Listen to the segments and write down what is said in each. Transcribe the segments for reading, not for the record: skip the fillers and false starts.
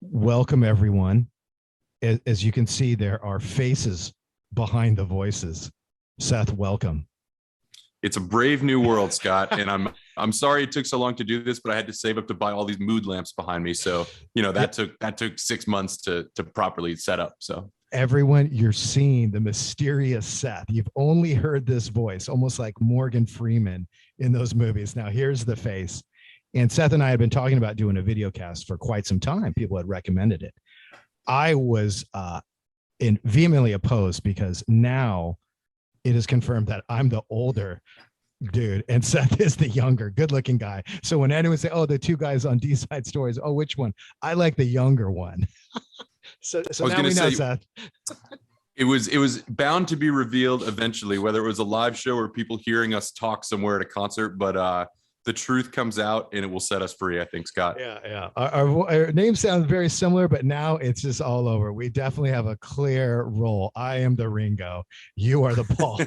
Welcome, everyone. As you can see, there are faces behind the voices. Seth, welcome. It's a brave new world, Scott, and I'm sorry it took so long to do this, but I had to save up to buy all these mood lamps behind me. So, that took 6 months to properly set up. So, Everyone, you're seeing the mysterious Seth. You've only heard this voice, almost like Morgan Freeman in those movies. Now, here's the face. And Seth and I had been talking about doing a video cast for quite some time. People had recommended it. I was vehemently opposed because now it is confirmed that I'm the older dude and Seth is the younger, good looking guy. So when anyone say, oh, the two guys on D Side Stories, oh, which one? I like the younger one. So I was now going we to know, say Seth. it was bound to be revealed eventually, whether it was a live show or people hearing us talk somewhere at a concert. But the truth comes out, and it will set us free, I think, Scott. Yeah, yeah. Our names sound very similar, but now it's just all over. We definitely have a clear role. I am the Ringo. You are the Paul.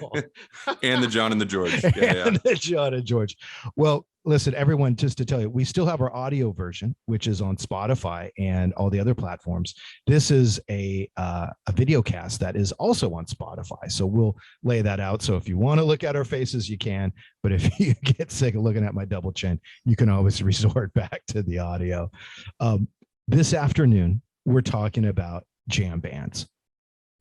And the John and the George. And the John and George. Well, listen, everyone, just to tell you, we still have our audio version, which is on Spotify and all the other platforms. This is a video cast that is also on Spotify. So we'll lay that out. So if you want to look at our faces, you can. But if you get sick of looking at my double chin, you can always resort back to the audio. This afternoon, we're talking about jam bands.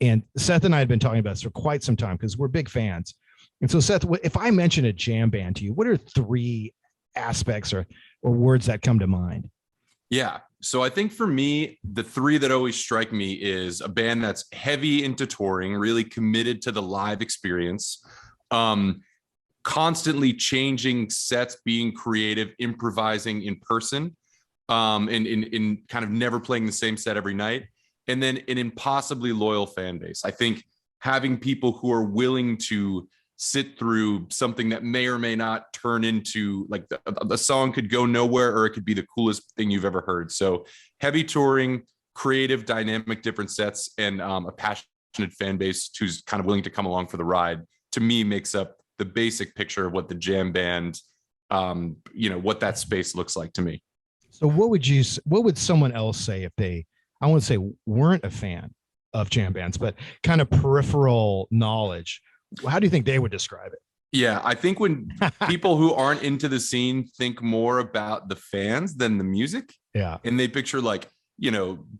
And Seth and I had been talking about this for quite some time because we're big fans. And so, Seth, if I mention a jam band to you, what are three aspects or words that come to mind? Yeah. So I think for me, the three that always strike me is a band that's heavy into touring, really committed to the live experience, constantly changing sets, being creative, improvising in person, and in kind of never playing the same set every night. And then an impossibly loyal fan base. I think having people who are willing to sit through something that may or may not turn into like the song could go nowhere or it could be the coolest thing you've ever heard. So heavy touring, creative, dynamic, different sets, and a passionate fan base who's kind of willing to come along for the ride, to me makes up the basic picture of what the jam band, what that space looks like to me. So what would someone else say if they, I won't say weren't a fan of jam bands, but kind of peripheral knowledge? How do you think they would describe it? Yeah, I think when people who aren't into the scene think more about the fans than the music, yeah, and they picture like,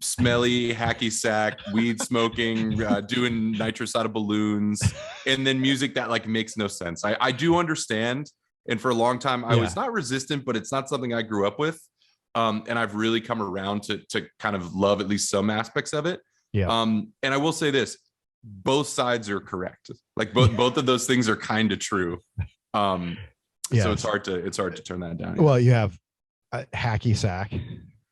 smelly hacky sack, weed smoking, doing nitrous out of balloons, and then music that like makes no sense. I do understand, and for a long time I was not resistant, but it's not something I grew up with, and I've really come around to kind of love at least some aspects of it. Yeah. And I will say this: both sides are correct. Like both of those things are kind of true. So it's hard to turn that down. Well, you have a hacky sack,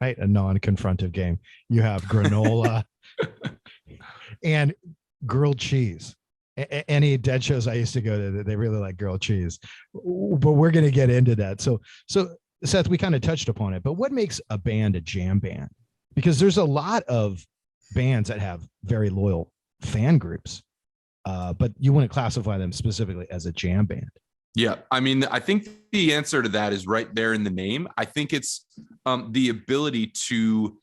right? A non-confrontive game. You have granola and grilled cheese. Any dead shows I used to go to, they really like grilled cheese, but we're going to get into that. So Seth, we kind of touched upon it, but what makes a band a jam band? Because there's a lot of bands that have very loyal fan groups, but you wouldn't classify them specifically as a jam band. Yeah, I mean, I think the answer to that is right there in the name. I think it's the ability to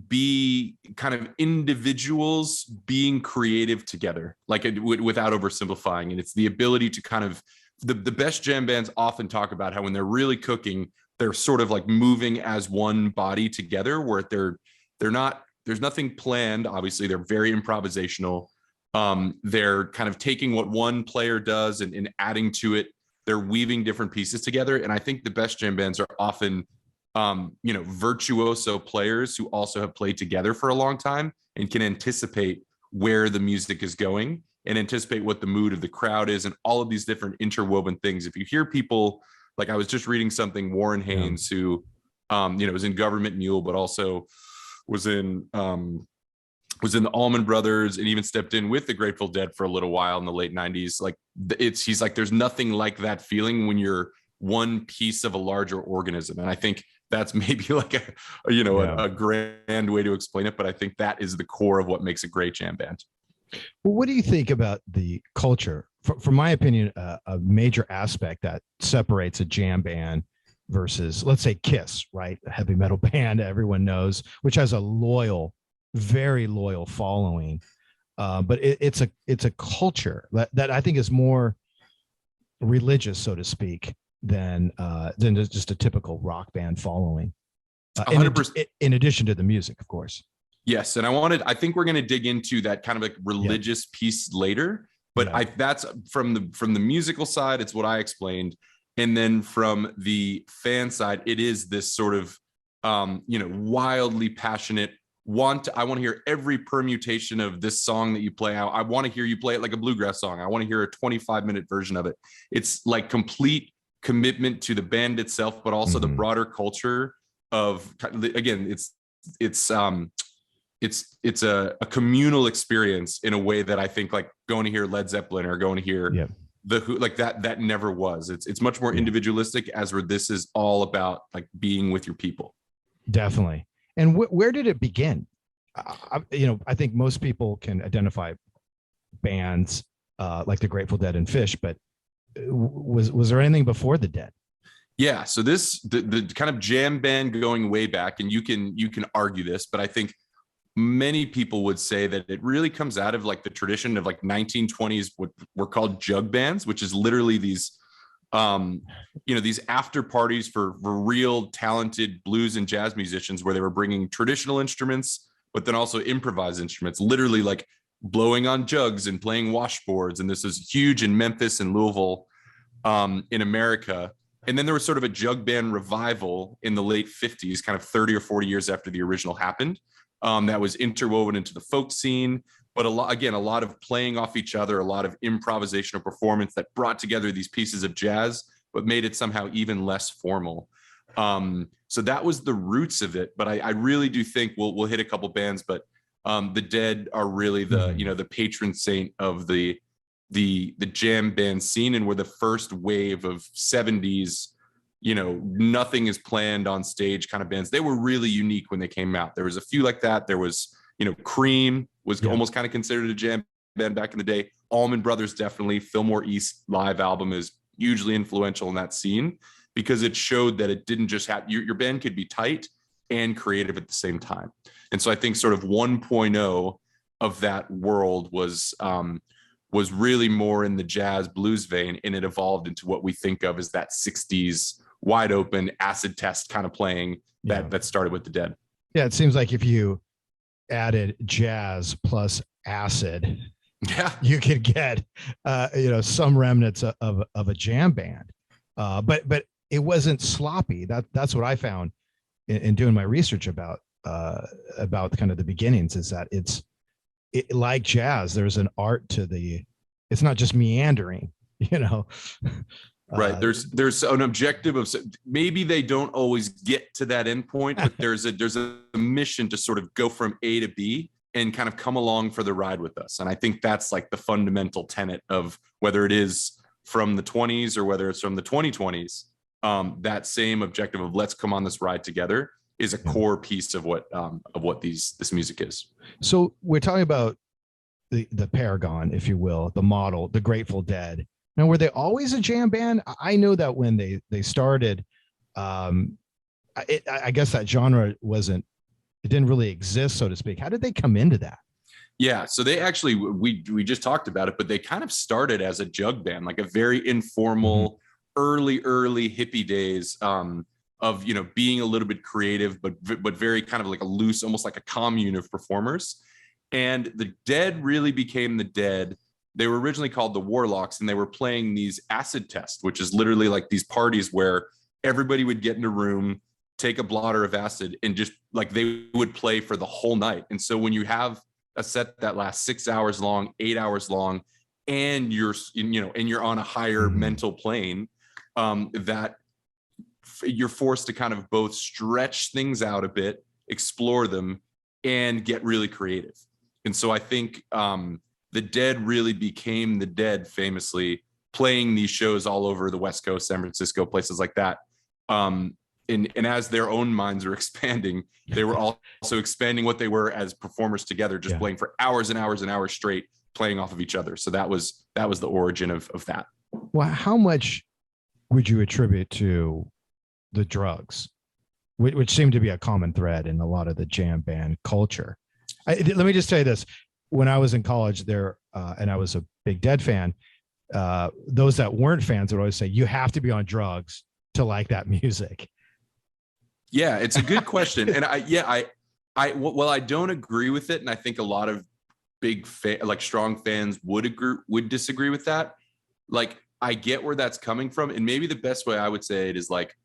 be kind of individuals being creative together, like without oversimplifying. And it's the ability to kind of, the best jam bands often talk about how when they're really cooking, they're sort of like moving as one body together, where they're not, there's nothing planned. Obviously, they're very improvisational. They're kind of taking what one player does and adding to it. They're weaving different pieces together. And I think the best jam bands are often, virtuoso players who also have played together for a long time and can anticipate where the music is going and anticipate what the mood of the crowd is and all of these different interwoven things. If you hear people, like I was just reading something, Warren Haynes, who, was in Government Mule, but also was in the Almond Brothers and even stepped in with the Grateful Dead for a little while in the late 90s. Like he's like, there's nothing like that feeling when you're one piece of a larger organism. And I think that's maybe like a grand way to explain it. But I think that is the core of what makes a great jam band. Well, what do you think about the culture? From my opinion, a major aspect that separates a jam band versus, let's say, Kiss, right? A heavy metal band everyone knows, which has a loyal, very loyal following. But it's a culture that I think is more religious, so to speak, than just a typical rock band following. 100%. In addition to the music, of course. Yes, and I think we're going to dig into that kind of like religious piece later. But that's from the musical side. It's what I explained, and then from the fan side, it is this sort of wildly passionate. I want to hear every permutation of this song that you play out. I want to hear you play it like a bluegrass song. I want to hear a 25-minute version of it. It's like complete commitment to the band itself, but also the broader culture of, again, it's a communal experience in a way that I think like going to hear Led Zeppelin or going to hear the Who, like that never was. It's much more individualistic, as where this is all about like being with your people. Definitely. And where did it begin? I think most people can identify bands like the Grateful Dead and Fish, but was there anything before the Dead? Yeah. So the kind of jam band going way back, and you can argue this, but I think many people would say that it really comes out of like the tradition of like 1920s, what were called jug bands, which is literally these these after parties for real talented blues and jazz musicians, where they were bringing traditional instruments, but then also improvised instruments, literally like blowing on jugs and playing washboards. And this was huge in Memphis and Louisville, in America. And then there was sort of a jug band revival in the late 50s, kind of 30 or 40 years after the original happened. That was interwoven into the folk scene, but a lot of playing off each other, a lot of improvisational performance that brought together these pieces of jazz, but made it somehow even less formal. So that was the roots of it. But I really do think we'll hit a couple bands, but the Dead are really the patron saint of the jam band scene, and were the first wave of 70s. Nothing is planned on stage kind of bands. They were really unique when they came out. There was a few like that. There was, Cream was almost kind of considered a jam band back in the day. Almond Brothers, definitely. Fillmore East live album is hugely influential in that scene, because it showed that it didn't just have your band could be tight and creative at the same time. And so I think sort of 1.0 of that world was really more in the jazz blues vein, and it evolved into what we think of as that 60s wide open acid test kind of playing that started with the Dead. Yeah, it seems like if you added jazz plus acid, you could get some remnants of a jam band. But it wasn't sloppy. That's what I found in doing my research about kind of the beginnings, is that it like jazz, there's an art to it's not just meandering, Right. There's an objective of, maybe they don't always get to that end point, but there's a mission to sort of go from A to B and kind of come along for the ride with us. And I think that's like the fundamental tenet of whether it is from the 20s or whether it's from the 2020s. That same objective of let's come on this ride together is a core piece of what this music is. So we're talking about the paragon, if you will, the model, the Grateful Dead. Now, were they always a jam band? I know that when they started, I guess that genre didn't really exist, so to speak. How did they come into that? Yeah, so they actually, we just talked about it, but they kind of started as a jug band, like a very informal, early hippie days of being a little bit creative, but very kind of like a loose, almost like a commune of performers. And the Dead really became the Dead. They were originally called the Warlocks, and they were playing these acid tests, which is literally like these parties where everybody would get in a room, take a blotter of acid, and just like they would play for the whole night. And so when you have a set that lasts 6 hours long, 8 hours long, and you're on a higher mental plane, that you're forced to kind of both stretch things out a bit, explore them, and get really creative. And so I think the Dead really became the Dead, famously playing these shows all over the West Coast, San Francisco, places like that. And as their own minds are expanding, they were also expanding what they were as performers together, just playing for hours and hours and hours straight, playing off of each other. So that was the origin of that. Well, how much would you attribute to the drugs, which seemed to be a common thread in a lot of the jam band culture. Let me just tell you this. When I was in college there, and I was a big Dead fan, those that weren't fans would always say, you have to be on drugs to like that music. Yeah, it's a good question. And I don't agree with it. And I think a lot of strong fans would disagree with that. Like, I get where that's coming from. And maybe the best way I would say it is like,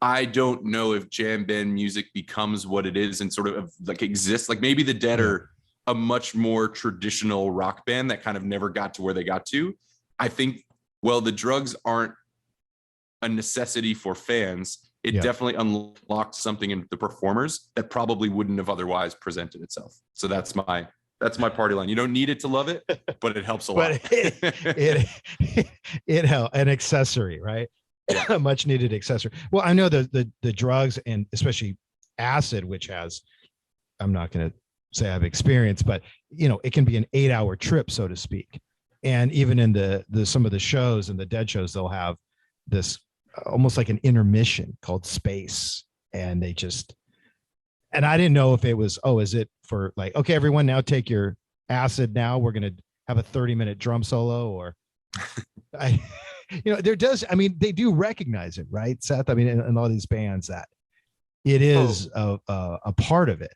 I don't know if jam band music becomes what it is and sort of like exists. Like maybe the Dead are a much more traditional rock band that kind of never got to where they got to. I think, well, the drugs aren't a necessity for fans. It definitely unlocked something in the performers that probably wouldn't have otherwise presented itself. So that's my party line. You don't need it to love it, but it helps a lot. It helps, an accessory, right? A much needed accessory. Well, I know the drugs, and especially acid, which has, I'm not going to say I've experienced, but it can be an 8-hour trip, so to speak. And even in the some of the shows and the Dead shows, they'll have this almost like an intermission called space. And they just, and I didn't know if it was, is it for like, okay, everyone now take your acid now, we're going to have a 30-minute drum solo, or there does, I mean, they do recognize it, right, Seth? I mean, in all these bands, that it is a part of it.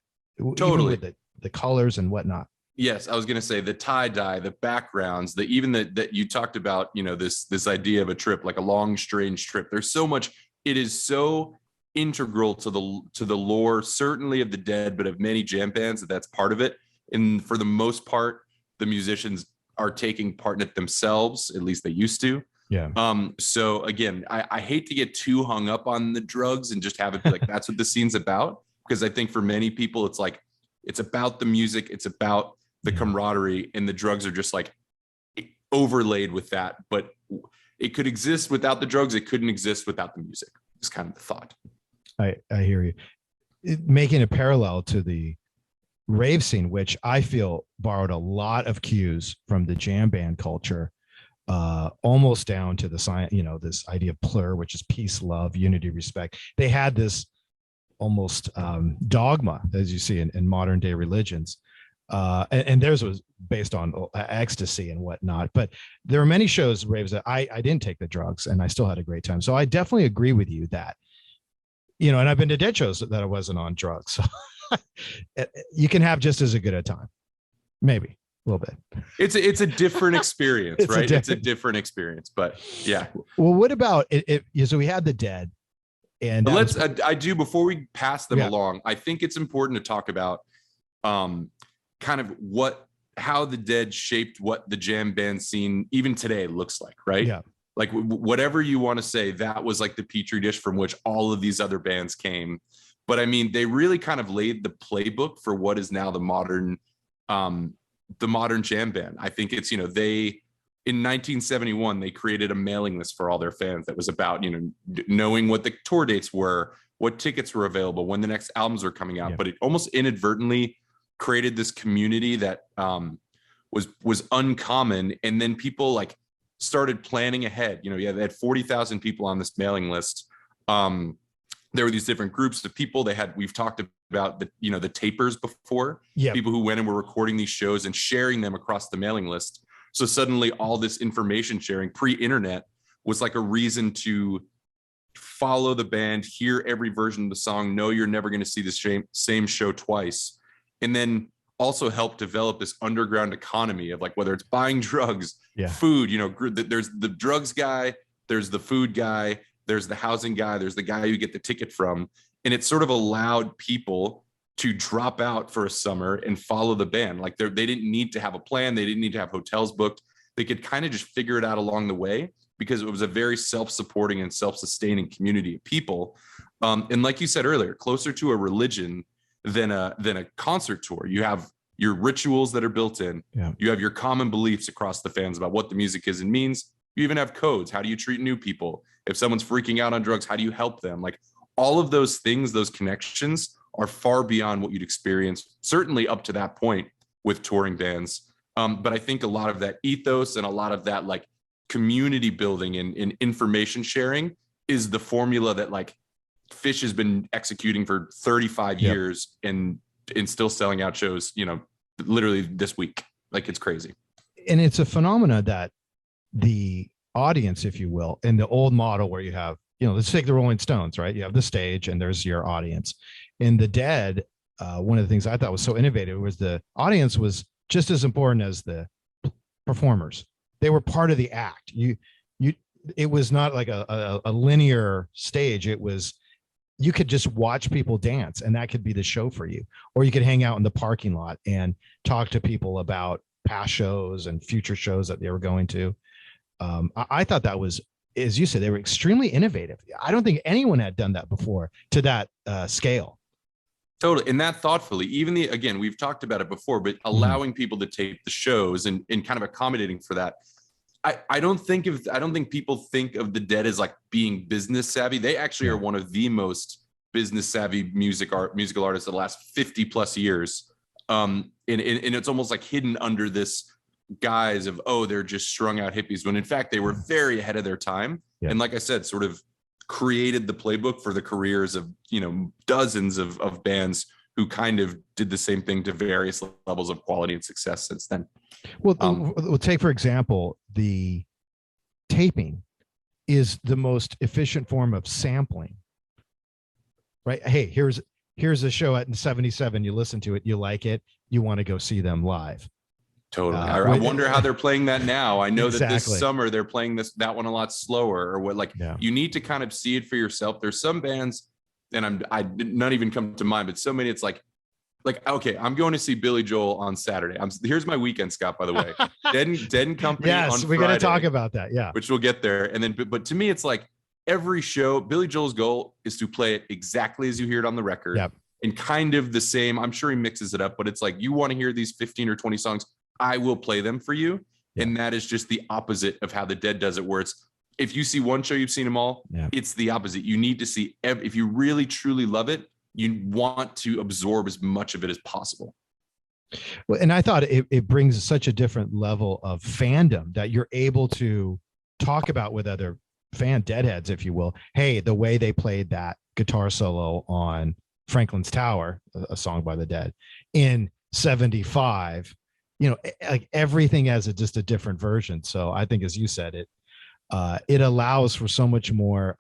Totally. Even with the colors and whatnot. Yes, I was going to say the tie-dye, the backgrounds, even that you talked about, this idea of a trip, like a long, strange trip. There's so much, it is so integral to the lore, certainly of the Dead, but of many jam bands, that's part of it. And for the most part, the musicians are taking part in it themselves, at least they used to. Yeah. So again, I hate to get too hung up on the drugs and just have it be like, that's what the scene's about. Because I think for many people, it's like, it's about the music, it's about the camaraderie, and the drugs are just like overlaid with that. But it could exist without the drugs. It couldn't exist without the music. It's kind of the thought. I hear you. Making a parallel to the rave scene, which I feel borrowed a lot of cues from the jam band culture, almost down to the science, this idea of plur, which is peace, love, unity, respect. They had this almost dogma, as you see in modern day religions. And theirs was based on ecstasy and whatnot. But there are many shows, raves, that I didn't take the drugs and I still had a great time. So I definitely agree with you that, and I've been to Dead shows that I wasn't on drugs. So you can have just as a good a time, maybe a little bit. It's a different experience, right? It's a different experience, but yeah. Well, what about it? So we had the Dead, and I do, before we pass them along, I think it's important to talk about kind of how the Dead shaped what the jam band scene even today looks like, right? Yeah. Like whatever you want to say, that was like the petri dish from which all of these other bands came. But I mean, they really kind of laid the playbook for what is now the modern jam band. I think it's, in 1971, they created a mailing list for all their fans that was about, knowing what the tour dates were, what tickets were available, when the next albums were coming out. But it almost inadvertently created this community that was uncommon. And then people like started planning ahead. They had 40,000 people on this mailing list. There were these different groups of people. We've talked about the tapers before. People who went and were recording these shows and sharing them across the mailing list. So suddenly all this information sharing pre-internet was like a reason to follow the band, hear every version of the song, know you're never going to see the same show twice. And then also help develop this underground economy of like, whether it's buying drugs, food, there's the drugs guy, there's the food guy, there's the housing guy, there's the guy you get the ticket from. And it sort of allowed people to drop out for a summer and follow the band. Like they didn't need to have a plan. They didn't need to have hotels booked. They could kind of just figure it out along the way, because it was a very self-supporting and self-sustaining community of people. And like you said earlier, closer to a religion than a concert tour. You have your rituals that are built in. You have your common beliefs across the fans about what the music is and means. You even have codes. How do you treat new people? If someone's freaking out on drugs, how do you help them? Like all of those things, those connections are far beyond what you'd experience, certainly up to that point with touring bands. But I think a lot of that ethos and a lot of that like community building and information sharing is the formula that like Fish has been executing for 35 years and still selling out shows, you know, literally this week. Like, it's crazy. And it's a phenomena that the audience, if you will, in the old model where you have, you know, let's take the Rolling Stones, right? You have the stage and there's your audience. In the Dead, one of the things I thought was so innovative was the audience was just as important as the performers. They were part of the act. It was not like a linear stage. It was, you could just watch people dance and that could be the show for you. Or you could hang out in the parking lot and talk to people about past shows and future shows that they were going to. I thought that was, as you said, they were extremely innovative. I don't think anyone had done that before to that scale. Totally. And that thoughtfully, even again, we've talked about it before, but allowing people to tape the shows and kind of accommodating for that. I don't think people think of the Dead as like being business savvy. They actually are one of the most business savvy musical artists of the last 50 plus years. And it's almost like hidden under this guise of, oh, they're just strung out hippies, when in fact they were very ahead of their time. Yeah. And like I said, sort of created the playbook for the careers of, you know, dozens of bands who kind of did the same thing to various levels of quality and success since then. Well, we'll take, for example, the taping is the most efficient form of sampling, right? Hey, here's a show at 77. You listen to it, you like it, you want to go see them live. Totally. I wonder how they're playing that now. I know that this summer they're playing that one a lot slower, or what, like you need to kind of see it for yourself. There's some bands, and I did not even come to mind, but so many, it's like, okay, I'm going to see Billy Joel on Saturday. Here's my weekend, Scott, by the way. Dead and Company on Friday. We got to talk about that. Yeah. Which we'll get there. And then, but to me, it's like every show, Billy Joel's goal is to play it exactly as you hear it on the record. Yep. And kind of the same, I'm sure he mixes it up, but it's like, you want to hear these 15 or 20 songs, I will play them for you. Yep. And that is just the opposite of how the Dead does it, where it's, if you see one show, you've seen them all. Yep. It's the opposite. You need to see, if you really, truly love it, you want to absorb as much of it as possible. Well, and I thought it brings such a different level of fandom that you're able to talk about with other deadheads, if you will. Hey, the way they played that guitar solo on Franklin's Tower, a song by the Dead, in 75, you know, like everything has just a different version. So I think, as you said, it allows for so much more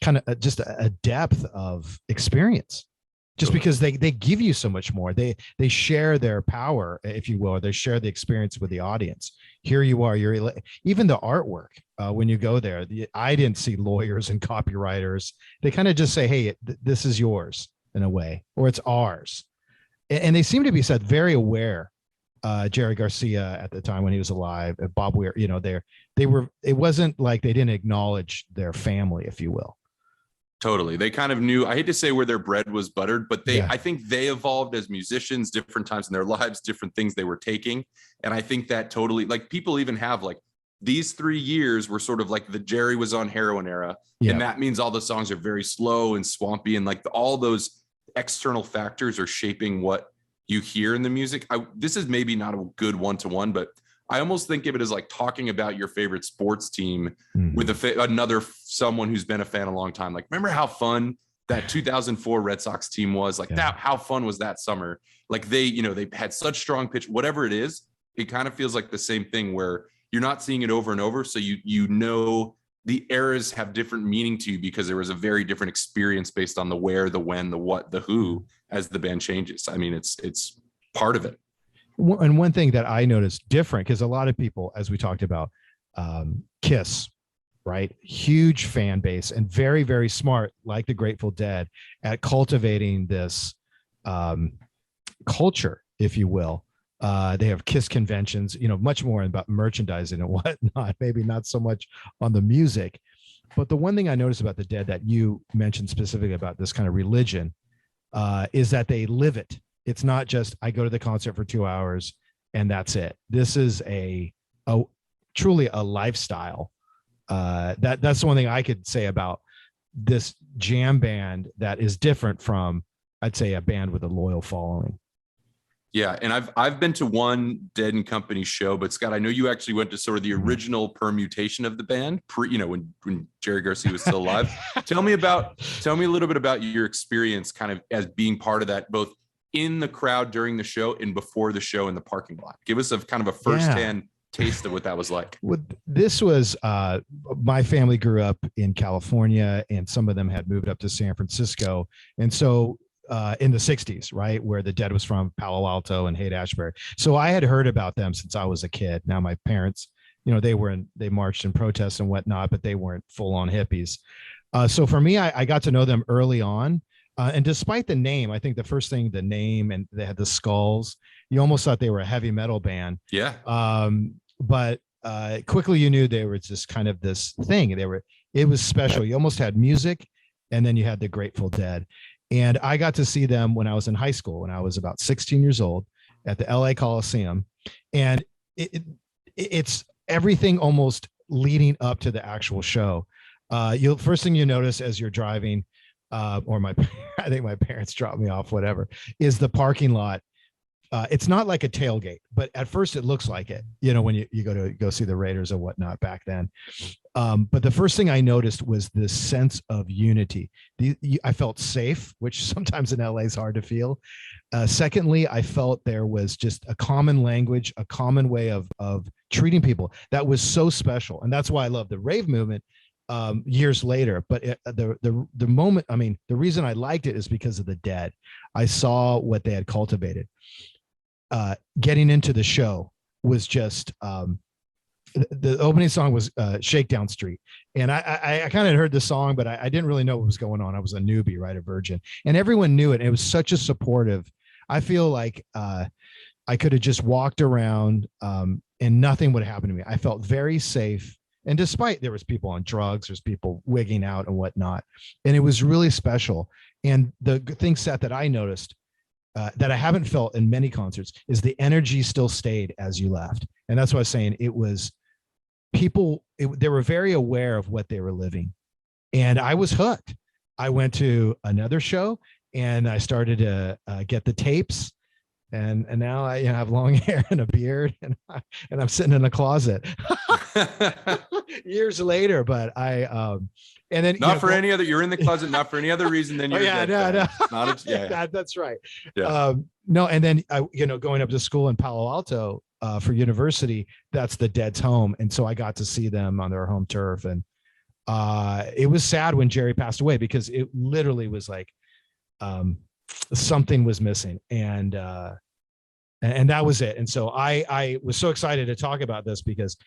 kind of just a depth of experience, just because they give you so much more. They share their power, if you will, or they share the experience with the audience. Here you are, even the artwork, when you go there, I didn't see lawyers and copywriters. They kind of just say, hey, this is yours in a way, or it's ours. And they seem to be very aware. Jerry Garcia at the time when he was alive, Bob Weir, you know, they were, it wasn't like they didn't acknowledge their family, if you will. Totally. They kind of knew, I hate to say where their bread was buttered, but I think they evolved as musicians, different times in their lives, different things they were taking. And I think that totally, like, people even have like, these 3 years were sort of like the Jerry was on heroin era. Yeah. And that means all the songs are very slow and swampy. And like all those external factors are shaping what you hear in the music. This is maybe not a good one-to-one, but I almost think of it as like talking about your favorite sports team with someone who's been a fan a long time. Like, remember how fun that 2004 Red Sox team was? Like that, how fun was that summer? Like they had such strong pitch, whatever it is, it kind of feels like the same thing where you're not seeing it over and over. So you know, the eras have different meaning to you because there was a very different experience based on the where, the when, the what, the who, as the band changes. I mean, it's part of it. And one thing that I noticed different, because a lot of people, as we talked about, Kiss, right? Huge fan base and very, very smart, like the Grateful Dead, at cultivating this culture, if you will. They have Kiss conventions, you know, much more about merchandising and whatnot, maybe not so much on the music. But the one thing I noticed about the Dead that you mentioned specifically about this kind of religion is that they live it. It's not just, I go to the concert for 2 hours and that's it. This is a truly a lifestyle. That's the one thing I could say about this jam band that is different from, I'd say, a band with a loyal following. Yeah, and I've been to one Dead and Company show, but Scott, I know you actually went to sort of the original permutation of the band, when Jerry Garcia was still alive. Tell me a little bit about your experience, kind of as being part of that, both in the crowd during the show and before the show in the parking lot. Give us a kind of a firsthand taste of what that was like. This was my family grew up in California, and some of them had moved up to San Francisco, and so in the 60s, right, where the Dead was from, Palo Alto and Haight-Ashbury. So I had heard about them since I was a kid. Now my parents, they marched in protest and whatnot, but they weren't full on hippies. So for me, I got to know them early on. And despite the name, I think the name, and they had the skulls, you almost thought they were a heavy metal band. Yeah. But quickly you knew they were just kind of this thing. It was special. You almost had music, and then you had the Grateful Dead. And I got to see them when I was in high school, when I was about 16 years old, at the LA Coliseum. And it's everything almost leading up to the actual show. First thing you notice as you're driving, I think my parents dropped me off, whatever, is the parking lot. It's not like a tailgate, but at first it looks like it, when you go see the Raiders or whatnot back then. But the first thing I noticed was this sense of unity. I felt safe, which sometimes in LA is hard to feel. Secondly, I felt there was just a common language, a common way of treating people that was so special. And that's why I love the rave movement years later. But the moment, the reason I liked it is because of the Dead. I saw what they had cultivated. Getting into the show was just the opening song was Shakedown Street, and I kind of heard the song, but I didn't really know what was going on. I was a newbie, right, a virgin, and everyone knew it. It was such a supportive. I feel like I could have just walked around and nothing would happen to me. I felt very safe, and despite there was people on drugs, there's people wigging out and whatnot, and it was really special. And the thing, Seth, that I noticed, that I haven't felt in many concerts, is the energy still stayed as you left. And that's what I was saying. It was people, they were very aware of what they were living. And I was hooked. I went to another show and I started to get the tapes. And now I have long hair and a beard, and I'm sitting in a closet years later. But and then not for any other. You're in the closet, not for any other reason than you're. That's right. Yeah. No, and then going up to school in Palo Alto for university, that's the Dead's home, and so I got to see them on their home turf, and it was sad when Jerry passed away, because it literally was like something was missing, and that was it. And so I was so excited to talk about this, because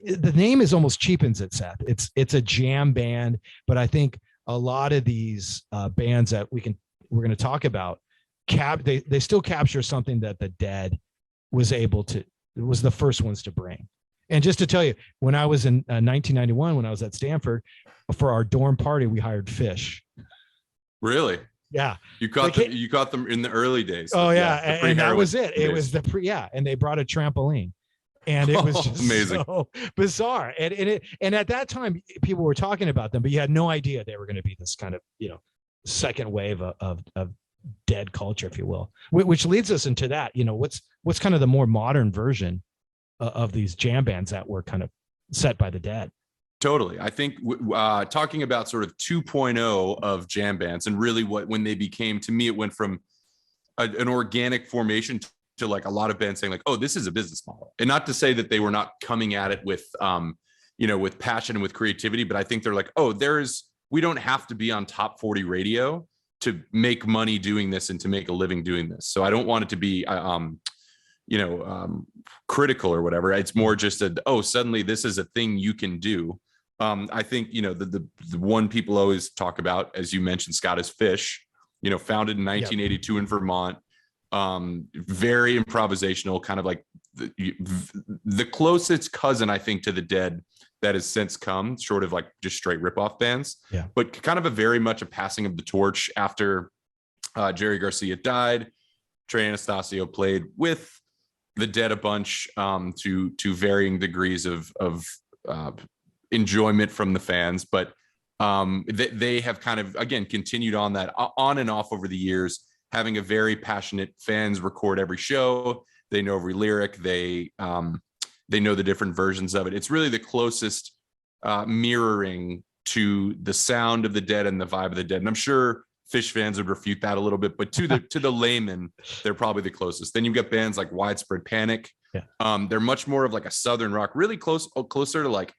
the name is almost cheapens it, Seth. It's a jam band, but I think a lot of these bands that we're going to talk about, they still capture something that the Dead was the first ones to bring. And just to tell you, when I was in 1991, when I was at Stanford, for our dorm party, we hired Fish. Really? Yeah. You caught them in the early days. Oh yeah. And that was it. It was and they brought a trampoline. And it was just amazing, so bizarre. And at that time, people were talking about them, but you had no idea they were going to be this kind of, second wave of Dead culture, if you will, which leads us into that, what's kind of the more modern version of these jam bands that were kind of set by the Dead. Totally. I think talking about sort of 2.0 of jam bands, and really when they became, to me, it went from an organic formation to like a lot of bands saying like, oh, this is a business model. And not to say that they were not coming at it with, with passion and with creativity, but I think they're like, oh, we don't have to be on top 40 radio to make money doing this and to make a living doing this. So I don't want it to be, critical or whatever. It's more just suddenly this is a thing you can do. I think, the one people always talk about, as you mentioned, Scott, is Fish, founded in 1982 in Vermont. Very improvisational, kind of like the closest cousin, I think, to the Dead that has since come, short of like just straight ripoff bands. Yeah. But kind of very much a passing of the torch after Jerry Garcia died. Trey Anastasio played with the Dead a bunch, to varying degrees of enjoyment from the fans, but they have kind of, again, continued on that on and off over the years. having a very passionate fans record every show. They know every lyric. They know the different versions of it. It's really the closest mirroring to the sound of the Dead and the vibe of the Dead. And I'm sure Phish fans would refute that a little bit, but to the layman, they're probably the closest. Then you've got bands like Widespread Panic. Yeah. They're much more of like a Southern rock, really closer to like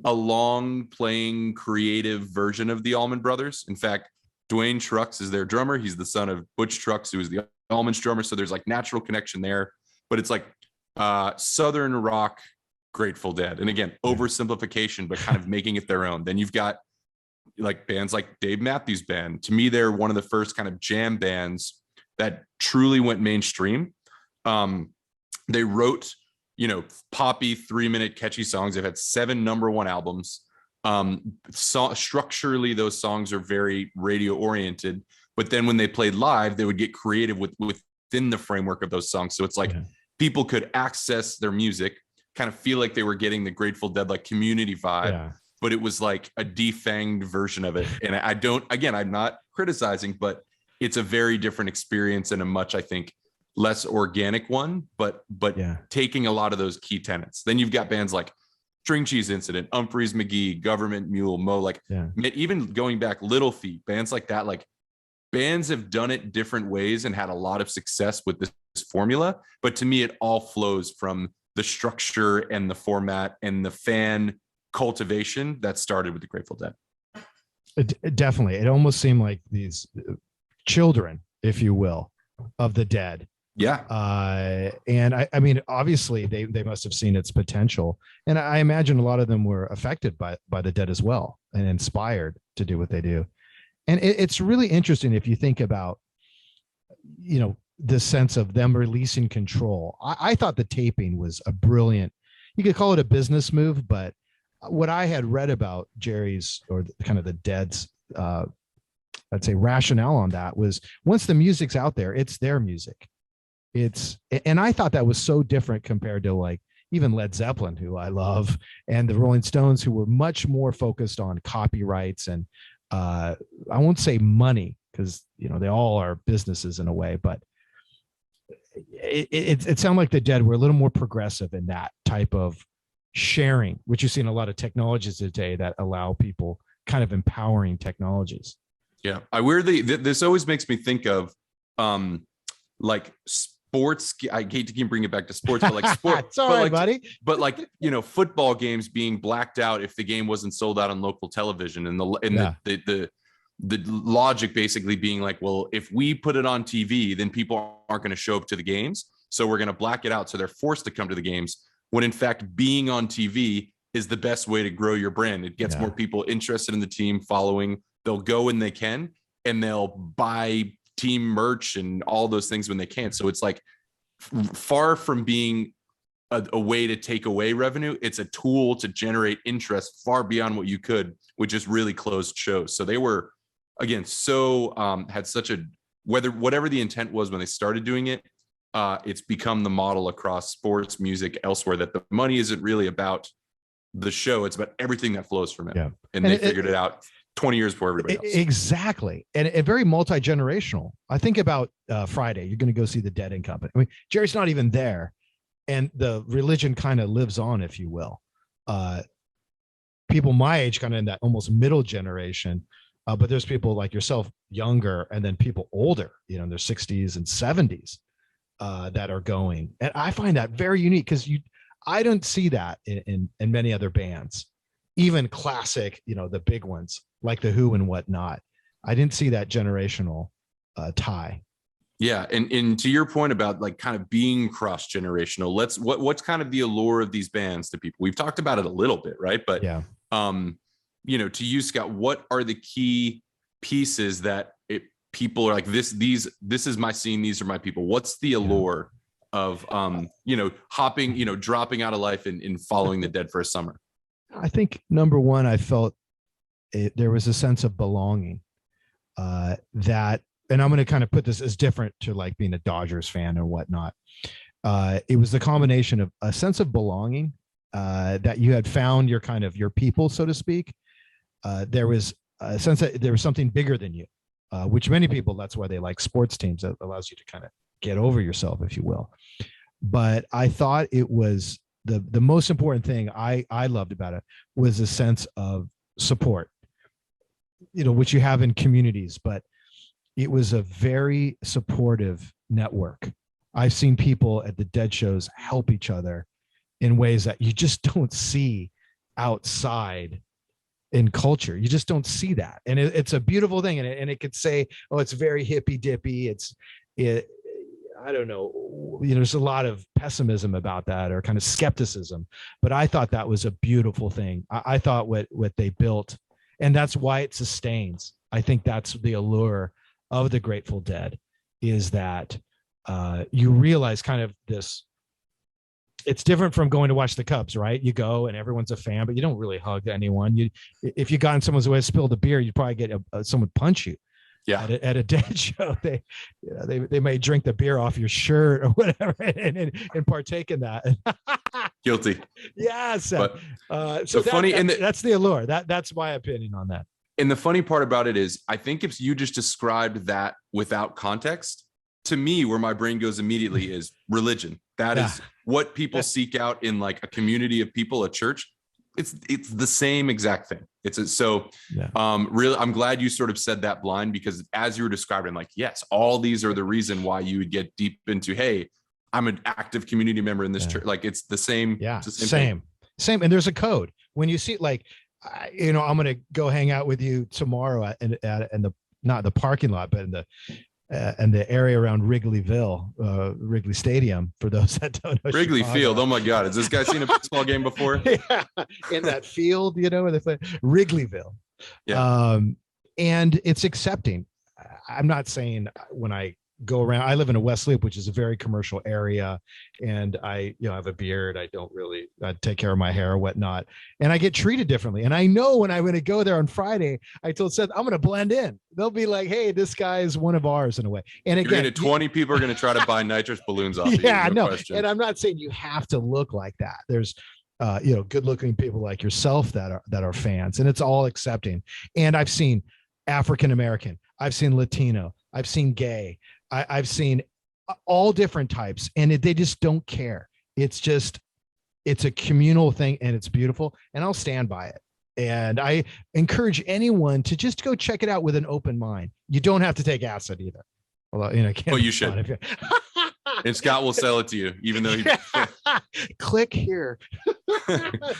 a long playing creative version of the Almond Brothers. In fact, Dwayne Trucks is their drummer. He's the son of Butch Trucks, who is the Almonds drummer. So there's like natural connection there, but it's like Southern rock, Grateful Dead. And again, oversimplification, but kind of making it their own. Then you've got like bands like Dave Matthews Band. To me, they're one of the first kind of jam bands that truly went mainstream. They wrote, poppy 3-minute catchy songs. They've had 7 #1 albums. Structurally, those songs are very radio oriented, but then when they played live, they would get creative within the framework of those songs. So it's like people could access their music, kind of feel like they were getting the Grateful Dead, like community vibe, but it was like a defanged version of it. And I'm not criticizing, but it's a very different experience and a much, I think, less organic one, but taking a lot of those key tenets. Then you've got bands like String Cheese Incident, Humphreys McGee, Government Mule, Mo, even going back, Little Feat, bands like that, like bands have done it different ways and had a lot of success with this formula. But to me, it all flows from the structure and the format and the fan cultivation that started with the Grateful Dead. Definitely. It almost seemed like these children, if you will, of the Dead. Yeah. And I mean, obviously they must have seen its potential. And I imagine a lot of them were affected by the Dead as well and inspired to do what they do. And it's really interesting if you think about, the sense of them releasing Control. I thought the taping was a brilliant, you could call it a business move, but what I had read about Jerry's or kind of the Dead's, I'd say rationale on that was once the music's out there, it's their music. And I thought that was so different compared to like even Led Zeppelin, who I love, and the Rolling Stones, who were much more focused on copyrights and I won't say money because they all are businesses in a way, but it sounded like the Dead were a little more progressive in that type of sharing, which you see in a lot of technologies today that allow people kind of empowering technologies. Yeah, I weirdly this always makes me think of like sports. I hate to keep bringing it back to sports, but like sports. It's all right, buddy. But like football games being blacked out if the game wasn't sold out on local television, and the logic basically being like, well, if we put it on TV, then people aren't going to show up to the games, so we're going to black it out, so they're forced to come to the games. When in fact, being on TV is the best way to grow your brand. It gets more people interested in the team, following. They'll go when they can, and they'll buy team merch and all those things when they can. So it's like far from being a way to take away revenue, it's a tool to generate interest far beyond what you could with just really closed shows. So they were, again, had such a, whatever the intent was when they started doing it, it's become the model across sports, music, elsewhere, that the money isn't really about the show. It's about everything that flows from it. Yeah. And they figured it out 20 years before everybody else. Exactly. And very multi-generational. I think about Friday, you're going to go see the Dead and Company. I mean, Jerry's not even there. And the religion kind of lives on, if you will. People my age, kind of in that almost middle generation. But there's people like yourself, younger, and then people older, in their 60s and 70s that are going. And I find that very unique because I don't see that in many other bands, even classic, the big ones like the Who and whatnot. I didn't see that generational tie. Yeah, and to your point about like kind of being cross generational, what's kind of the allure of these bands to people? We've talked about it a little bit, right? But yeah, to you, Scott, what are the key pieces that people are like, this is my scene, these are my people? What's the allure of hopping, dropping out of life and following the Dead for a summer? I think number one, I felt there was a sense of belonging that, and I'm going to kind of put this as different to like being a Dodgers fan or whatnot. It was the combination of a sense of belonging that you had found your people, so to speak. There was a sense that there was something bigger than you. which many people, that's why they like sports teams. That allows you to kind of get over yourself, if you will. But I thought it was the most important thing I loved about it was a sense of support, which you have in communities, but it was a very supportive network. I've seen people at the Dead shows help each other in ways that you just don't see outside in culture. You just don't see that. And it's a beautiful thing. And it could say, oh, it's very hippy dippy. I don't know, there's a lot of pessimism about that, or kind of skepticism, but I thought that was a beautiful thing. I thought what they built, and that's why it sustains. I think that's the allure of the Grateful Dead, is that you realize kind of this. It's different from going to watch the Cubs, right? You go and everyone's a fan, but you don't really hug anyone. If you got in someone's way, spilled a beer, you'd probably get someone punch you. Yeah. At a Dead show, they may drink the beer off your shirt or whatever and partake in that. Guilty. Yeah. So that's the allure. That's my opinion on that. And the funny part about it is, I think if you just described that without context, to me, where my brain goes immediately is religion. That is what people seek out in like a community of people, a church. It's the same exact thing. Really, I'm glad you sort of said that blind, because as you were describing, like, yes, all these are the reason why you would get deep into, hey, I'm an active community member in this church. Like, it's the same. Yeah. It's the same. And there's a code when you see, like, I'm going to go hang out with you tomorrow not the parking lot, but in the area around Wrigley Stadium, for those that don't know. Wrigley Chicago. Field. Oh my God. Has this guy seen a baseball game before? Yeah, in that field, where they play Wrigleyville. Yeah. And it's accepting. I'm not saying when I go around, I live in a West Loop, which is a very commercial area, and I have a beard. I don't really take care of my hair or whatnot, and I get treated differently. And I know when I'm going to go there on Friday, I told Seth, I'm going to blend in. They'll be like, hey, this guy is one of ours in a way. And again, 20 people are going to try to buy nitrous balloons off yeah, you. no. Question. And I'm not saying you have to look like that. There's good looking people like yourself that are fans, and it's all accepting. And I've seen African American, I've seen Latino, I've seen gay, I've seen all different types, and they just don't care. It's a communal thing, and it's beautiful, and I'll stand by it. And I encourage anyone to just go check it out with an open mind. You don't have to take acid either. Although, well, you should. And Scott will sell it to you, even though click here.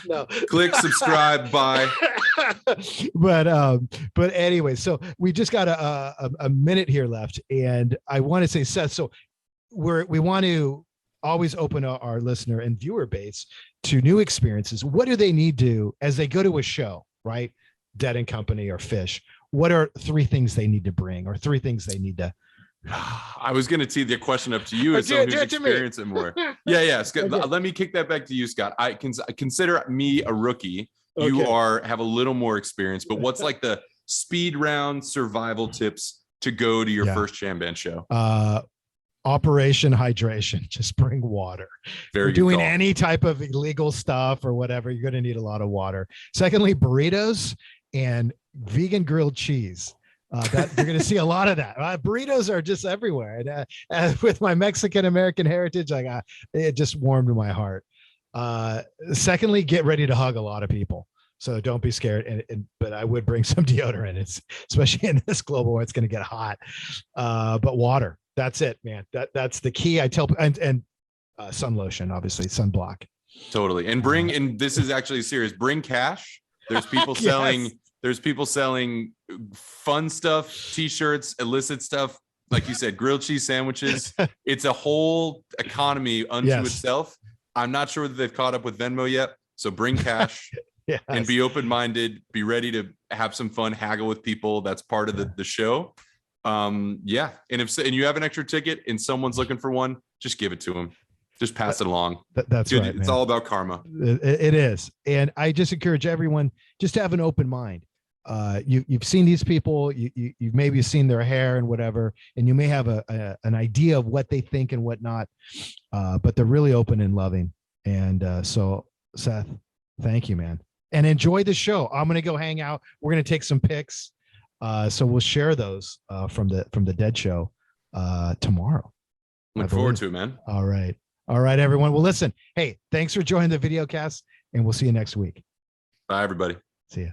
No. Click subscribe, buy. But anyway, so we just got a minute here left, and I want to say, Seth, so we want to always open our listener and viewer base to new experiences. What do they need to, as they go to a show, right? Dead and Company or Fish, what are 3 things they need to bring, or 3 things they need to? I was going to tee the question up to you as someone who's experienced it more. Yeah. Scott, okay. Let me kick that back to you, Scott. I consider me a rookie. Okay. You have a little more experience, but what's like the speed round survival tips to go to your first jam band show? Operation hydration. Just bring water. Very If you're doing any type of illegal stuff or whatever, you're going to need a lot of water. Secondly, burritos and vegan grilled cheese. That you're going to see a lot of that. Burritos are just everywhere. And with my Mexican American heritage, it just warmed my heart. Secondly, get ready to hug a lot of people. So don't be scared. But I would bring some deodorant. Especially in this global where it's going to get hot. But water. That's it, man. That's the key. I tell and sun lotion, obviously, sunblock. Totally. And and this is actually serious. Bring cash. There's people selling. Yes. There's people selling fun stuff, t-shirts, illicit stuff. Like you said, grilled cheese sandwiches. It's a whole economy unto itself. I'm not sure that they've caught up with Venmo yet. So bring cash and be open-minded. Be ready to have some fun, haggle with people. That's part of the show. And if you have an extra ticket and someone's looking for one, just give it to them. Just pass it along. That's right. It's all about karma. It is. And I just encourage everyone just to have an open mind. You've seen these people, you've maybe seen their hair and whatever, and you may have an idea of what they think and whatnot, but they're really open and loving. And so, Seth, thank you, man. And enjoy the show. I'm going to go hang out. We're going to take some pics. So we'll share those from the Dead Show tomorrow. Look forward to it, man. All right. All right, everyone. Well, listen, hey, thanks for joining the video cast, and we'll see you next week. Bye, everybody. See ya.